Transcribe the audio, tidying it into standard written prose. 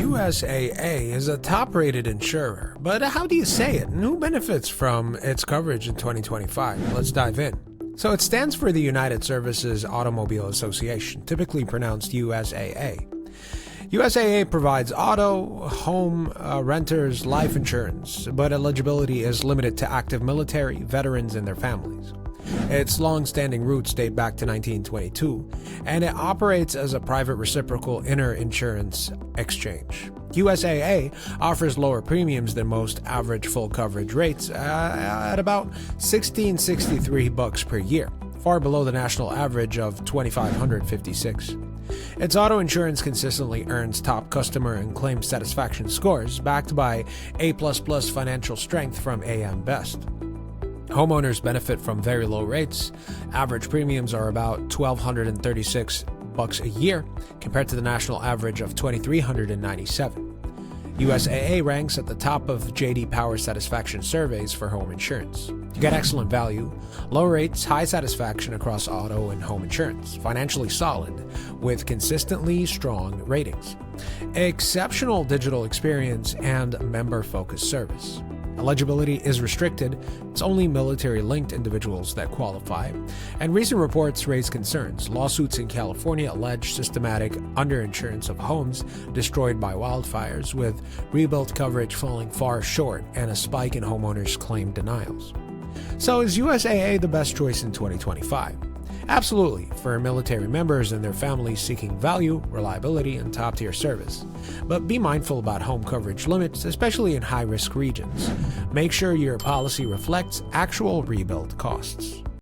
USAA is a top-rated insurer, but how do you say it and who benefits from its coverage in 2025? Let's dive in. So it stands for the United Services Automobile Association, typically pronounced USAA. USAA provides auto, home, renters, life insurance, but eligibility is limited to active military, veterans, and their families. Its long-standing roots date back to 1922, and it operates as a private reciprocal inter-insurance exchange. USAA offers lower premiums than most average full coverage rates at about $1,663 per year, far below the national average of $2,556. Its auto insurance consistently earns top customer and claim satisfaction scores, backed by A++ financial strength from AM Best. Homeowners benefit from very low rates. Average premiums are about $1,236 a year, compared to the national average of $2,397. USAA ranks at the top of J.D. Power satisfaction surveys for home insurance. You get excellent value, low rates, high satisfaction across auto and home insurance, financially solid, with consistently strong ratings, exceptional digital experience, and member-focused service. Eligibility is restricted. It's only military-linked individuals that qualify. And recent reports raise concerns. Lawsuits in California allege systematic underinsurance of homes destroyed by wildfires, with rebuilt coverage falling far short and a spike in homeowners' claim denials. So is USAA the best choice in 2025? Absolutely, for military members and their families seeking value, reliability, and top-tier service. But be mindful about home coverage limits, especially in high-risk regions. Make sure your policy reflects actual rebuild costs.